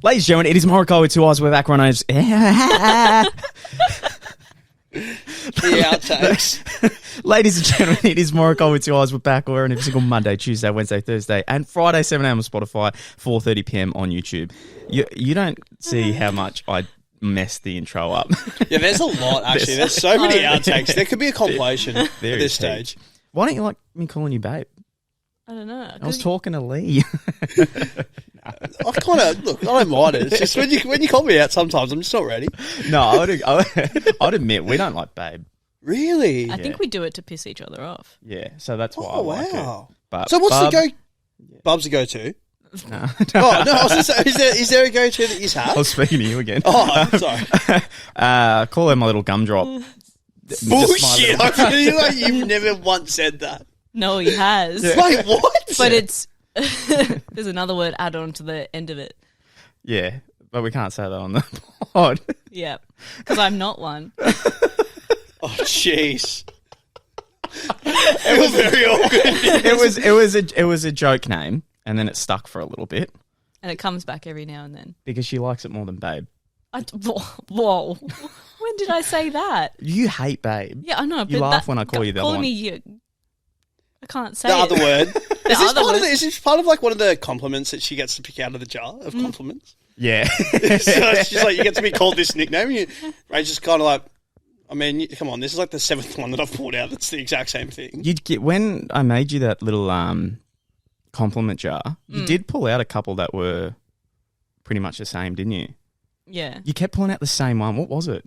Ladies and gentlemen, it is Morokai with two eyes. We're back on our The outtakes. Ladies and gentlemen, it is Morokai with two eyes. We're back. We're on every single Monday, Tuesday, Wednesday, Thursday, and Friday, 7 a.m. on Spotify, 4:30 p.m. on YouTube. You don't see how much I messed the intro up. Yeah, there's a lot, actually. There's so many outtakes. There could be a compilation at this stage. Why don't you like me calling you babe? I don't know. I was talking to Lee. I kind of, look, I don't mind it. It's just when you call me out sometimes, I'm just not ready. No, I'd admit, we don't like babe. Really? I think we do it to piss each other off. Yeah, so that's why I Oh, like wow. it. But So what's Bub- the go? Bub's the go-to. No. Oh, no, I was just, is there a go-to that you I have? was speaking to you again. Oh, I'm sorry. Call her my little gumdrop. Bullshit. I feel like you've never once said that. No, he has. Wait, what? But it's there's another word added on to the end of it. Yeah, but we can't say that on the pod. Yeah, because I'm not one. Oh, jeez. It was very awkward. It was a joke name, and then it stuck for a little bit And it comes back every now and then. because she likes it more than babe. Whoa. When did I say that? You hate babe. Yeah, I know. You but laugh when I call you the other calling one. me you. I can't say The it. other word. Is word. this part of like one of the compliments that she gets to pick out of the jar of compliments? Yeah. So it's just like you get to be called this nickname. And Rachel's kind of like, I mean, come on, this is like the 7th one that I've pulled out that's the exact same thing. You'd get when I made you that little compliment jar. You did pull out a couple that were pretty much the same, didn't you? Yeah. You kept pulling out the same one. What was it?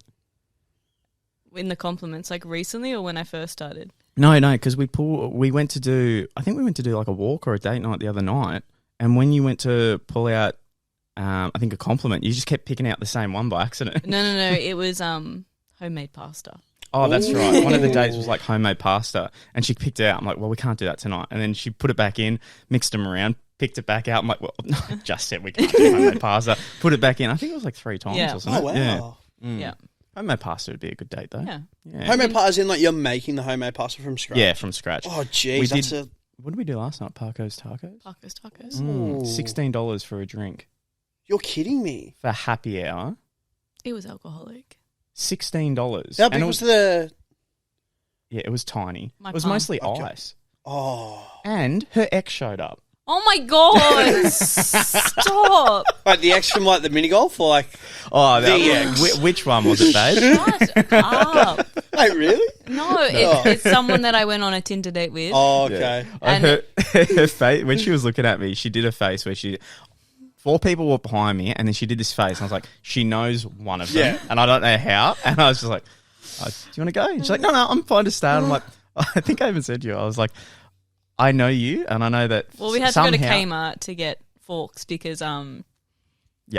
In the compliments, like recently or when I first started? No, because we went to do like a walk or a date night the other night, and when you went to pull out, I think a compliment, you just kept picking out the same one by accident. No. It was homemade pasta. Oh, that's right. One of the dates was like homemade pasta, and she picked it out. I'm like, well, we can't do that tonight. And then she put it back in, mixed them around, picked it back out. I'm like, well, no, just said we can't do homemade pasta. Put it back in. I think it was like 3 times, Yeah. wasn't Oh, it? wow. Yeah. Mm. Yeah. Homemade pasta would be a good date, though. Yeah. Homemade pasta, as in like you're making the homemade pasta from scratch? Yeah, from scratch. Oh, jeez. What did we do last night? PACO's tacos? Tacos. Ooh. $16 for a drink. You're kidding me. For happy hour. It was alcoholic. $16. How big was the... Yeah, it was tiny. My It was palm. mostly Okay. ice. Oh. And her ex showed up. Oh my god! Stop! Right, the X from like the mini golf or like... Oh, The ex. Which one was it, babe? Shut up! Wait, really? No, it's someone that I went on a Tinder date with. Oh, okay. And- Her face, when she was looking at me, she did a face where 4 people were behind me, and then she did this face. And I was like, she knows one of them, Yeah. and I don't know how. And I was just like, do you want to go? And she's like, no, I'm fine to stay. And I'm like, I think I even said to you, I was like, I know you, and I know that. Well, we had to go to KMART to get forks because Yeah,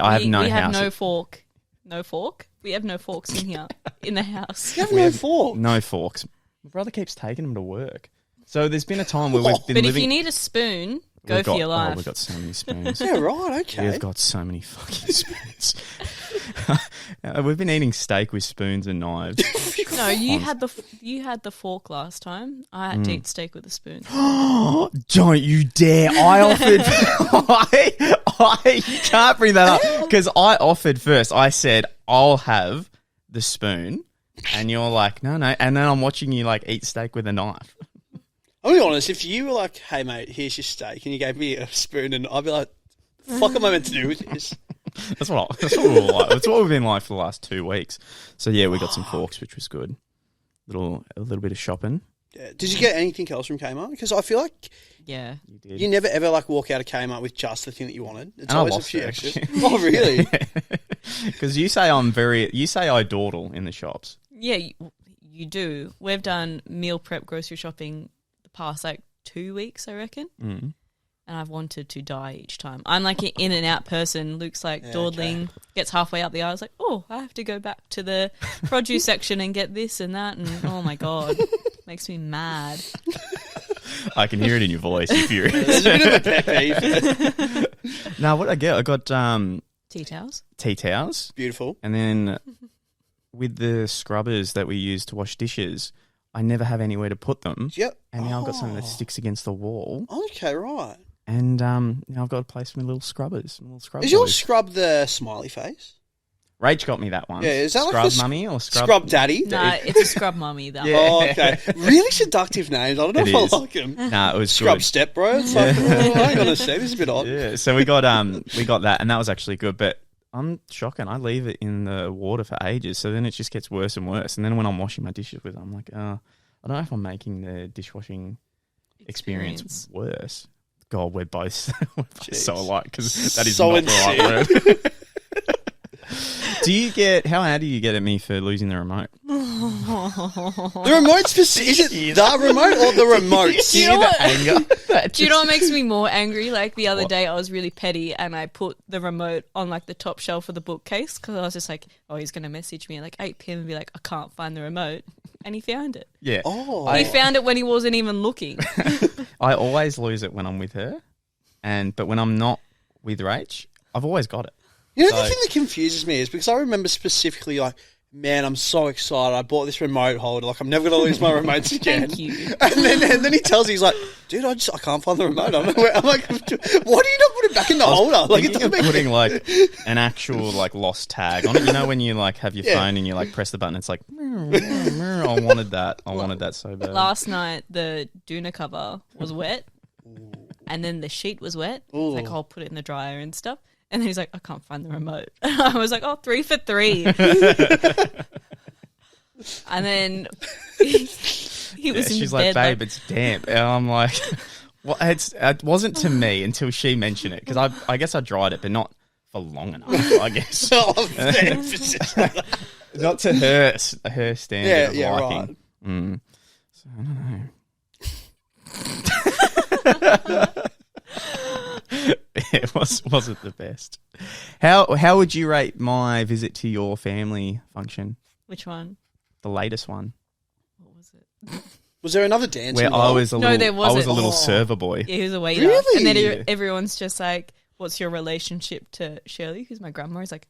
I have no we house. have no fork. No fork? We have no forks in here in the house. You have no fork. No forks. My brother keeps taking them to work. So there's been a time where we've been But living. if you need a spoon, go We've for got- your life. Oh, we've got so many spoons. Yeah, right, okay. We've got so many fucking spoons. We've been eating steak with spoons and knives. No, you had the fork last time. I had to eat steak with a spoon. Don't you dare. I offered. You can't bring that up. Because I offered first. I said, I'll have the spoon. And you're like, no. And then I'm watching you like eat steak with a knife. I'll be honest, if you were like, hey mate, here's your steak, and you gave me a spoon, and I'd be like, fuck am I meant to do with this? That's what we were like. That's what we've been like for the last 2 weeks. So yeah, we got some forks, which was good. A little bit of shopping. Yeah. Did you get anything else from Kmart? Because I feel like Yeah. You did. you never ever like walk out of Kmart with just the thing that you wanted. It's And I always a lost few it, extras. actually. Oh, really? Because you say I dawdle in the shops. Yeah, you do. We've done meal prep grocery shopping the past like 2 weeks, I reckon. Mm. And I've wanted to die each time. I'm like an in and out person. Luke's like dawdling, gets halfway up the aisle. I was like, oh, I have to go back to the produce section and get this and that. And oh my God, makes me mad. I can hear it in your voice. You're furious. There's a bit of a pet peeve. Now, what I get, I got Tea towels. tea towels, Beautiful. and then with the scrubbers that we use to wash dishes, I never have anywhere to put them. Yep. And now I've got something that sticks against the wall. Okay, right. And now I've got a place for my little scrubbers. My little scrub Is your boys. scrub the smiley face? Rach got me that one. Yeah, is that Scrub like the mummy or scrub? Scrub daddy? No, it's a scrub mummy. That Yeah. Oh, okay. Really seductive names. I don't know It if is. I like them. Nah, it was Scrub good. step, bro. It's like, oh, hang on a sec. This is a bit odd. Yeah, so we got that, and that was actually good. But I'm shocking. I leave it in the water for ages, so then it just gets worse and worse. And then when I'm washing my dishes with it, I'm like, I don't know if I'm making the dishwashing experience worse. God, we're both so alike because that is So not the right word. Do you get how do you get at me for losing the remote? The remote specific. Is it the remote or the remote? Do you know what? Anger. Do you know what makes me more angry? Like the other day, I was really petty and I put the remote on like the top shelf of the bookcase because I was just like, oh, he's going to message me at like 8 p.m. and be like, I can't find the remote. And he found it. Yeah. Oh. He found it when he wasn't even looking. I always lose it when I'm with her, but when I'm not with Rach, I've always got it. You know, the thing that confuses me is because I remember specifically, like, man, I'm so excited. I bought this remote holder. Like, I'm never going to lose my remotes again. Thank you. And then he tells me, he's like, dude, I can't find the remote. I'm like, why do you not put it back in the holder? Like, it doesn't make putting like an actual like lost tag on it. You know when you like have your phone and you like press the button, it's like, I wanted that. I wanted that so bad. Last night, the doona cover was wet and then the sheet was wet. It's like, I'll put it in the dryer and stuff. And then he's like, I can't find the remote. I was like, 3 for 3. And then he was in she's bed. like, babe, it's damp. And I'm like, well, it wasn't to me until she mentioned it. Because I guess I dried it, but not for long enough, I guess. Not to her standard of liking. Right. So I don't know. It wasn't the best. How would you rate my visit to your family function? Which one? The latest one, What was it? Was there another dance? where I was a little, there I was wasn't. a little server boy. Yeah, he was a waiter. Really? And then everyone's just like, what's your relationship to Shirley, who's my grandma? He's like,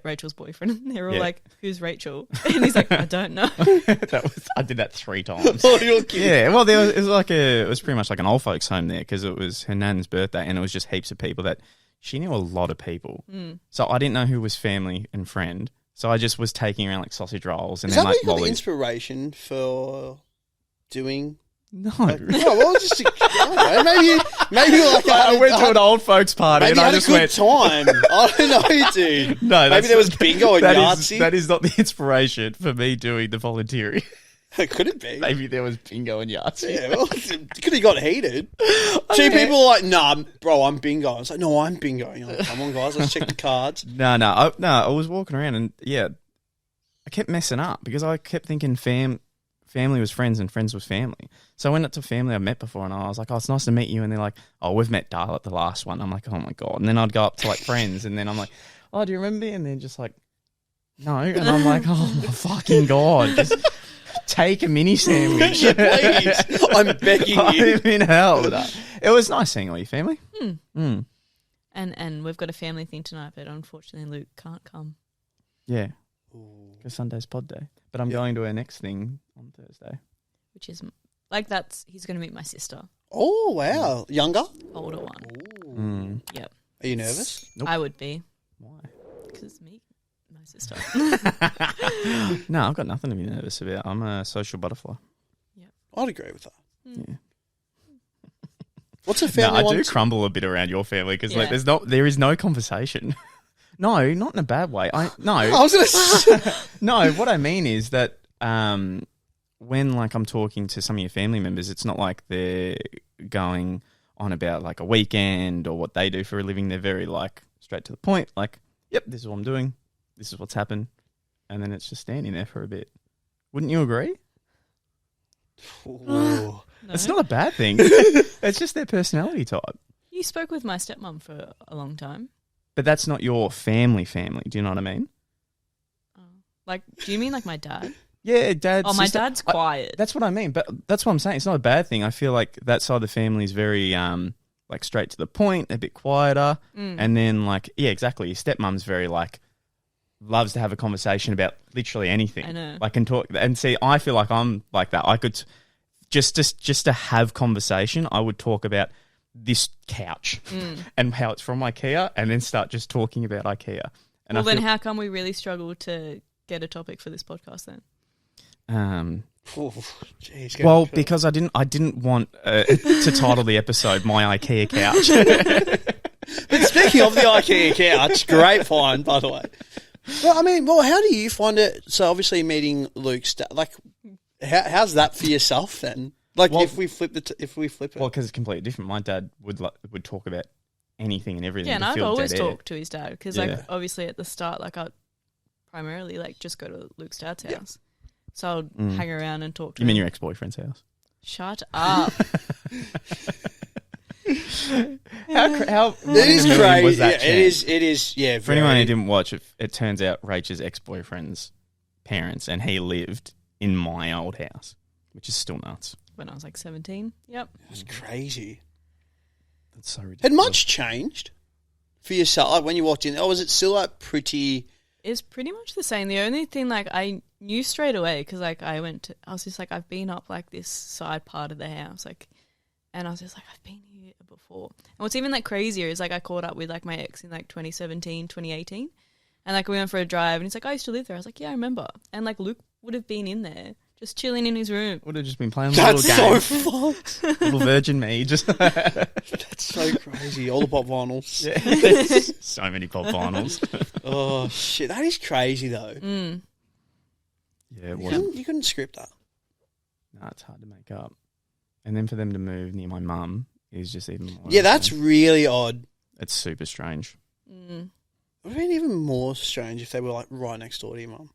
Rachel's boyfriend. And they're all like, who's Rachel? And he's like, I don't know. I did that 3 times. Oh, you're kidding. Yeah, well, it was pretty much like an old folks home there because it was her nan's birthday and it was just heaps of people that she knew a lot of people. So I didn't know who was family and friend. So I just was taking around like sausage rolls and Is then that like where you got the lollies. inspiration for doing? No. Like, no, well, just I don't know, maybe like I went to an old folks party maybe and I had just a good went. time. I don't know, dude. No, maybe there was bingo and Yahtzee. That is not the inspiration for me doing the volunteering. Could it be? Maybe there was bingo and Yahtzee. Yeah, well, it could have got heated. Two people are like, nah, bro, I'm bingo. I was like, no, I'm bingo. You're like, come on, guys, let's check the cards. No, I was walking around and I kept messing up because I kept thinking family was friends and friends was family. So I went up to family I've met before and I was like, oh, it's nice to meet you. And they're like, oh, we've met Dale at the last one. I'm like, oh my God. And then I'd go up to like friends and then I'm like, oh, do you remember me? And they're just like, no. And I'm like, oh my fucking God. Just take a mini sandwich. Yeah, please. I'm begging you. I'm in hell. It was nice seeing all your family. And we've got a family thing tonight, but unfortunately Luke can't come. Yeah. Because Sunday's pod day. But I'm going to our next thing on Thursday. Which is he's going to meet my sister, Oh, wow. Younger? older one. Yep. Are you nervous? Nope. I would be. Why? Because me, my sister. No, I've got nothing to be nervous about. I'm a social butterfly. I'd agree with that. Yeah. What's a No, family I one? do crumble a bit around your family because Yeah. there is no conversation. No, not in a bad way. I was going to say. No, what I mean is that when like I'm talking to some of your family members, it's not like they're going on about like a weekend or what they do for a living. They're very like straight to the point. Like, yep, this is what I'm doing. This is what's happened. And then it's just standing there for a bit. Wouldn't you agree? Ooh. No? It's not a bad thing. It's just their personality type. You spoke with my stepmom for a long time. But that's not your family. Do you know what I mean? Like, do you mean like my dad? Yeah, dad. Oh, my sister. dad's quiet. That's what I mean. But that's what I'm saying. It's not a bad thing. I feel like that side of the family is very like straight to the point, a bit quieter. And then like, yeah, exactly. Your stepmom's very like loves to have a conversation about literally anything. I know. Like, and talk. And see, I feel like I'm like that. I could just to have conversation, I would talk about this couch and how it's from IKEA, and then start just talking about IKEA. And well, then how come we really struggle to get a topic for this podcast then? Geez, well, because I didn't want to title the episode "My IKEA Couch." But speaking of the IKEA couch, great find, by the way. Well, I mean, how do you find it? So obviously meeting Luke's dad, like, how's that for yourself then? Like, Well, if we flip it. Well, because it's completely different. My dad would talk about anything and everything. Yeah, and to I've fill always dead air. talked to his dad because, Yeah. like, obviously at the start, like, I'd primarily, like, just go to Luke's dad's house. So I'd hang around and talk to You mean him. your ex-boyfriend's house? Shut up. How It is crazy. was that Yeah, chance? it is. Yeah. For anyone who didn't watch it, it turns out Rachel's ex-boyfriend's parents, and he lived in my old house, which is still nuts. When I was, like, 17. Yep. That's crazy. That's so ridiculous. Had much changed for yourself, like when you walked in? Or was it still like pretty? It's pretty much the same. The only thing, like, I knew straight away because, like, I was just like, I've been up, like, this side part of the house, like, and I was just like, I've been here before. And what's even, like, crazier is, like, I caught up with, like, my ex in, like, 2017, 2018, and, like, we went for a drive, and he's like, I used to live there. I was like, yeah, I remember. And, like, Luke would have been in there, just chilling in his room. Would have just been playing a That's little game. so fun. Little virgin me, just That's so crazy. All the pop vinyls. yeah. So many pop vinyls. Oh shit, that is crazy though. Mm. Yeah, it wasn't. You couldn't script that. No, it's hard to make up. And then for them to move near my mum is just even more. Yeah, that's really odd. It's super strange. Mm. It would have been even more strange if they were like right next door to your mum.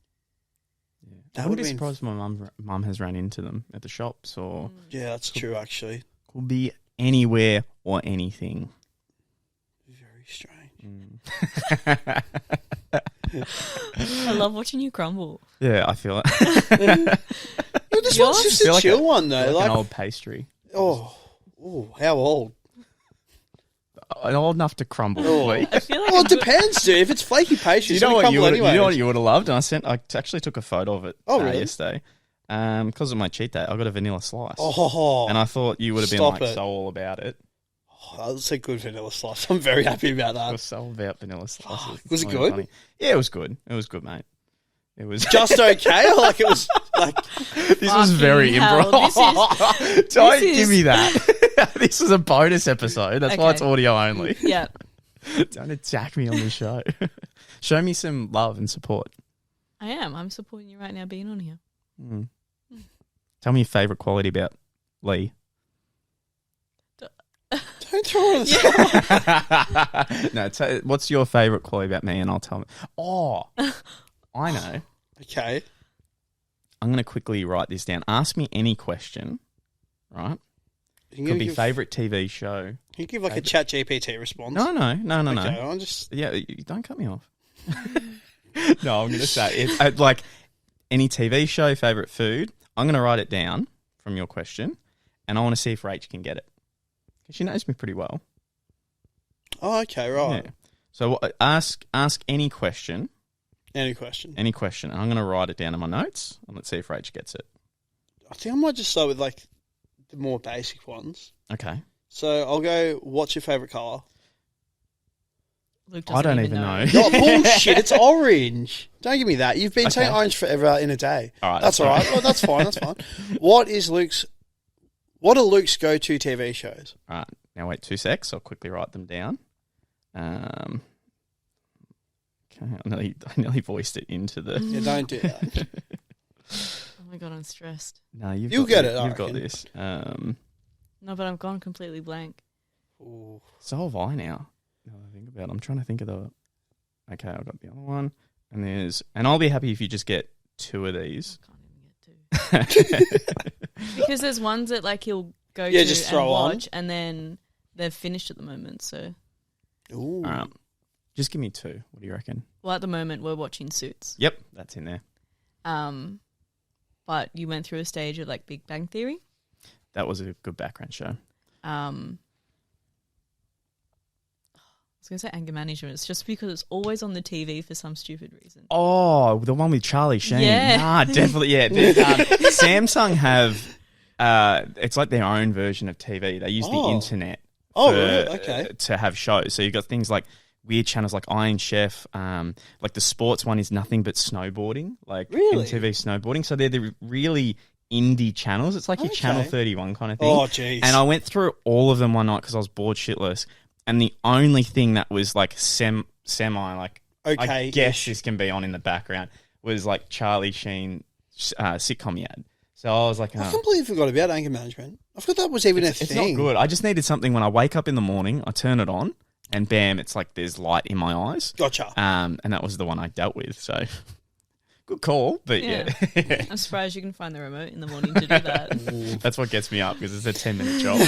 Yeah. That I wouldn't be would've been- surprised if my mum has run into them at the shops, or Yeah, that's true actually. could be anywhere or anything. Very strange. I love watching you crumble. Yeah, I feel it. Yeah, this Yours? one's just Feel a like chill a- one though. like Like, an old pastry. oh, how old? Old enough to crumble. Oh. please. I feel like Well, it depends, dude. If it's flaky pastry, You it's know gonna what you crumble would? anyway. You know what you would have loved? And I actually took a photo of it Oh, really? yesterday. Because of my cheat day, I got a vanilla slice, Oh, and I thought you would have been Stop like it. so all about it. that's a good vanilla slice. I'm very happy about I that. was so about vanilla slices. Was it It's really good? funny. Yeah, it was good. It was good, mate. It was. Just okay, or like it was like This was very Fucking hell, improv. Don't this give is- me that. This is a bonus episode. That's why Okay. it's audio only. Yeah. Don't attack me on the show. Show me some love and support. I am. I'm supporting you right now being on here. Mm. Tell me your favourite quality about Lee. don't throw it on the spot. No, what's your favourite quality about me? And I'll tell me. Oh, I know. Okay. I'm going to quickly write this down. Ask me any question, right? You Could be give, favourite TV show. Can you give like a chat GPT response? No. Okay, I'm just Yeah, you don't cut me off. No, I'm going to say it. Like any TV show, favourite food. I'm going to write it down from your question, and I want to see if Rach can get it. 'Cause she knows me pretty well. Oh, okay, right. Yeah. So ask any question, Any question? and I'm going to write it down in my notes, and let's see if Rach gets it. I think I might just start with like the more basic ones. Okay. So I'll go. What's your favorite color? Luke I doesn't don't even know. Oh, bullshit! It's orange. Don't give me that. You've been saying Okay. orange forever in a day. All right, that's all right. Well, that's fine. That's fine. What are Luke's go-to TV shows? All right. Now wait 2 secs. I'll quickly write them down. Okay. I nearly voiced it into the. Yeah, don't do that. Oh my god, I'm stressed. No, you've You'll got get this. it, I You've got reckon. this. No, but I've gone completely blank. Ooh. So have I now. Now that I think about it, I'm trying to think of the. Okay, I've got the other one, and I'll be happy if you just get 2 of these. I can't even get to. Because there's ones that like he'll go Yeah, to just and throw on. watch, and then they're finished at the moment. So, Ooh. All right, just give me 2. What do you reckon? well, at the moment we're watching Suits. Yep, that's in there. But you went through a stage of like Big Bang Theory. That was a good background show. I was going to say anger management. It's just because it's always on the TV for some stupid reason. Oh, the one with Charlie Sheen. Yeah. Nah, definitely. Yeah. Samsung have, it's like their own version of TV. They use the Oh. internet Oh, really? Okay. To have shows. So you've got things like weird channels like Iron Chef. Like the sports one is nothing but snowboarding, like Really? MTV snowboarding. So they're the really indie channels. It's like your Channel 31 kind of thing. Oh, jeez. And I went through all of them one night because I was bored shitless. And the only thing that was like semi like, Okay, I guess this can be on in the background, was like Charlie Sheen sitcom he had. So I was like, I completely forgot about anger management. I forgot that was even a it's thing. not good. I just needed something when I wake up in the morning, I turn it on, and bam, it's like there's light in my eyes. Gotcha. And that was the one I dealt with. So good call, but yeah. I'm surprised you can find the remote in the morning to do that. That's what gets me up because it's a 10-minute job.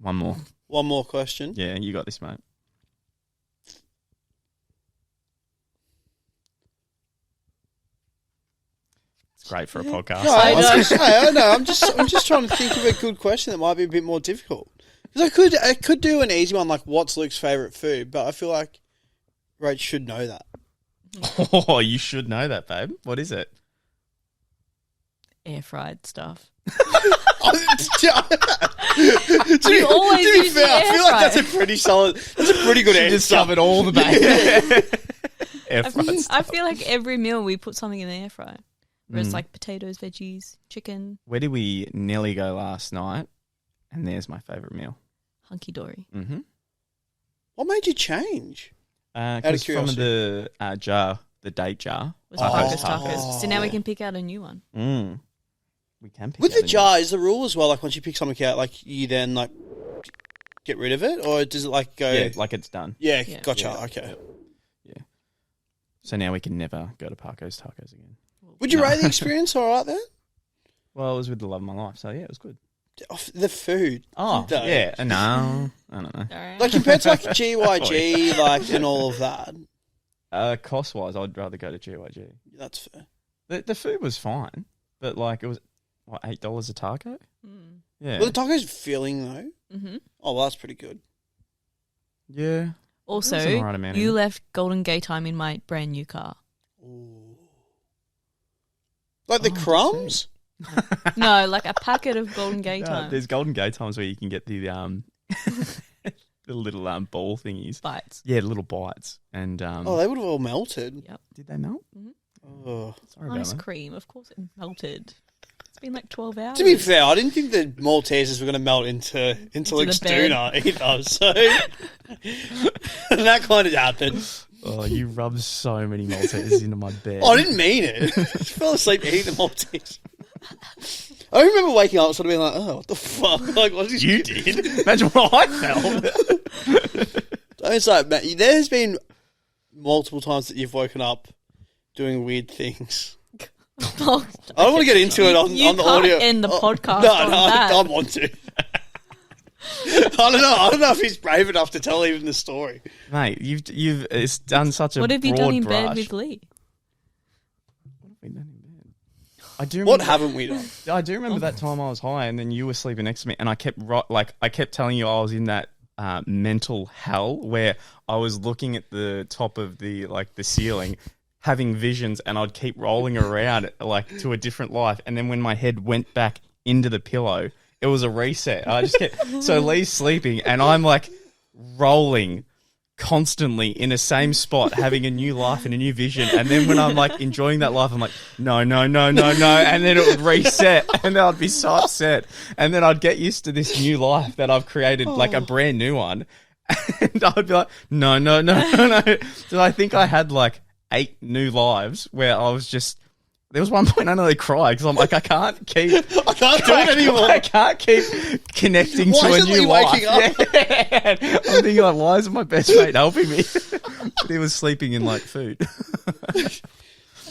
One more. One more question. Yeah, you got this, mate. It's great for a podcast. No, I know. I'm just trying to think of a good question that might be a bit more difficult. Because I could do an easy one like what's Luke's favourite food, but I feel like Rach should know that. Oh, you should know that, babe. What is it? Air fried stuff. To be always use fair, I the feel air like that's a pretty solid. That's a pretty good answer. Just covered all the base. Air fried stuff. I feel like every meal we put something in the air fryer. Where it's like potatoes, veggies, chicken. Where did we nearly go last night? And there's my favourite meal. Hunky dory. Mm-hmm. What made you change? Because from the jar, the date jar. Was tacos. So now we can pick out a new one. We can pick With out the a new jar, is the rule as well, like once you pick something out, like you then like get rid of it? Or does it like go... Yeah, like it's done. Yeah, Yeah. gotcha, Yeah. okay. Yeah. So now we can never go to Paco's Tacos again. Would you rate the experience all right then? Well, it was with the love of my life, so yeah, it was good. The food. Oh, No. yeah. No, I don't know. Alright. Like compared to like GYG, like and all of that. Cost-wise, I'd rather go to GYG. That's fair. The food was fine, but like it was, what, $8 a taco? Yeah. Well, the taco's filling though. Mm-hmm. Oh, well, that's pretty good. Yeah. Also, It was an alright amount, you yeah. left Golden Gay Time in my brand new car. Ooh. Like the crumbs? No, like a packet of Golden Gay Time. There's Golden Gay Times where you can get the the little ball thingies. Bites. Yeah, little bites. And Oh, they would have all melted. Yep. did they melt? Oh. Sorry Ice about that. cream. Of course it melted. It's been like 12 hours. To be fair, I didn't think the Maltesers were going to melt into Luke's the bed. tuna either. So that kind of happened. Oh, you rubbed so many Maltesers into my bed. I didn't mean it. I just fell asleep eating the Maltesers. I remember waking up sort of being like, oh, what the fuck? Like, what's this? You did? Imagine what I felt. It's like, man, there's been multiple times that you've woken up doing weird things. Oh, I don't want to get into it on the can't audio. end the podcast No, on I that. don't want to. I don't know if he's brave enough to tell even the story. Mate, you've it's done such a What have you broad done in brush. bed with Lee? What have we done in bed? I do What remember, haven't we done? I do remember that time I was high and then you were sleeping next to me and I kept telling you I was in that mental hell where I was looking at the top of the ceiling having visions and I'd keep rolling around like to a different life and then when my head went back into the pillow it was a reset. I just kept so Lee's sleeping and I'm like rolling constantly in the same spot having a new life and a new vision and then when I'm like enjoying that life I'm like no and then it would reset and then I'd be so upset and then I'd get used to this new life that I've created like a brand new one and I'd be like no. So I think I had like 8 new lives where I was just there was one point I nearly cried because I'm like I can't do it anymore. I can't keep connecting to a new life. Waking up? Yeah. I'm thinking like, why isn't my best mate helping me? But he was sleeping in like food.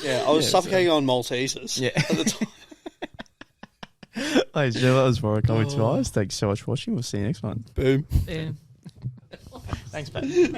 Yeah, I was suffocating on Maltesers Yeah. at the time. Ladies and gentlemen, that was Morokaii with 2 eyes. Thanks so much for watching. We'll see you next one. Boom. Yeah. Thanks, babe.